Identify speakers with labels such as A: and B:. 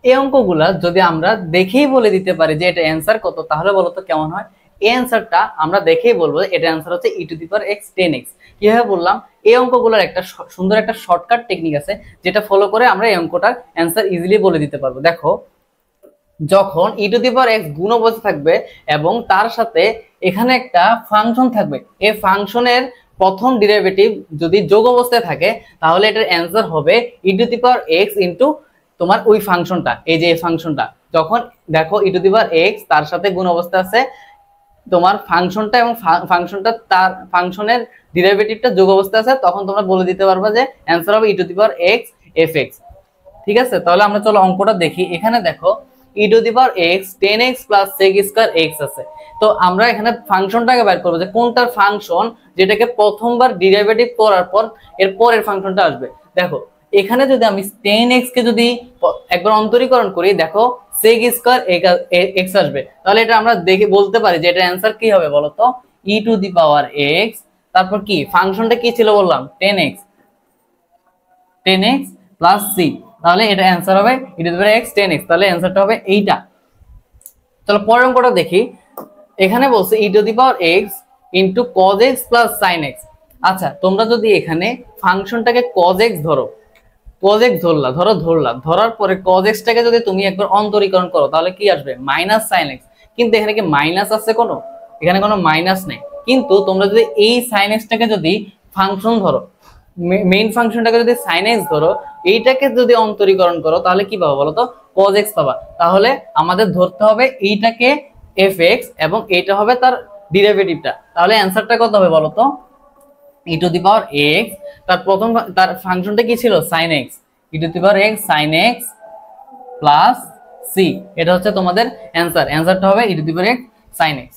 A: এই অঙ্কগুলা যদি আমরা দেখেই বলে দিতে পারি যে এটা অ্যান্সার কত, তাহলে বলো তো কেমন হয়? এই অ্যান্সারটা আমরা দেখেই বলবো এটা অ্যান্সার হচ্ছে e⁻x10x। কিভাবে বললাম? এই অঙ্কগুলোর একটা সুন্দর একটা শর্টকাট টেকনিক আছে, যেটা ফলো করে আমরা এই অঙ্কটার অ্যান্সার ইজিলি বলে দিতে পারবো। দেখো, যখন e⁻x গুণ অবস্থায় থাকবে এবং তার সাথে এখানে একটা ফাংশন থাকবে, এই ফাংশনের প্রথম ডেরিভেটিভ যদি যোগ অবস্থায় থাকে, তাহলে এটার অ্যান্সার হবে e⁻x ইনটু তোমার ওই ফাংশনটা। এই যে এই ফাংশনটা যখন দেখো e⁻x তার সাথে গুণ অবস্থায় আছে তোমার ফাংশনটা, এবং ফাংশনটা তার ফাংশনের ডেরিভেটিভটা যোগ অবস্থায় আছে, তখন তোমরা বলে দিতে পারবা যে অ্যান্সার হবে e⁻x fx। ঠিক আছে, তাহলে আমরা চলো অঙ্কটা দেখি। এখানে দেখো e⁻x10x plus sec square x আছে। তো আমরা এখানে ফাংশনটাকে বের করবো যে কোনটার ফাংশন যেটাকে প্রথমবার ডেরিভেটিভ করার পর এর পরের ফাংশনটা আসবে। দেখো এখানে যদি আমি 10x কে যদি একবার অন্তরীকরণ করি, দেখো sec স্কয়ার x আসবে। তাহলে এটা আমরা দেখে বলতে পারি যে এটার অ্যান্সার কি হবে বলতো, e⁻x, তারপর কি ফাংশনটা কি ছিল বললাম, 10x প্লাস c। তাহলে এটা অ্যান্সার হবে e⁻x10x। তাহলে অ্যান্সারটা হবে এইটা। চলো পরের অঙ্কটা দেখি। এখানে বলছে e⁻x into cos x plus sin x। আচ্ছা, তোমরা যদি এখানে ফাংশনটাকে cos x ধরো, cos x ধরার পরে cos x টাকে যদি তুমি একবার অন্তরীকরণ করো, তাহলে কি আসবে, মাইনাস sin x। কিন্তু এখানে কি মাইনাস আছে কোনো? এখানে কোনো মাইনাস নেই। কিন্তু তোমরা যদি এই sin x টাকে যদি ফাংশন ধরো, মেইন ফাংশনটাকে যদি sin x ধরো, এইটাকে যদি অন্তরীকরণ করো, তাহলে কি পাবো বলো তো, cos x পাবা। তাহলে আমাদের ধরতে হবে এইটাকে fx এবং এইটা হবে তার ডেরিভেটিভটা। তাহলে অ্যান্সারটা কত হবে বলো তো, e⁻x, তার প্রথম তার ফাংশনটা কি ছিল, sin x, e⁻x sin x plus c। এটা হচ্ছে তোমাদের অ্যান্সারটা হবে e⁻x sin x।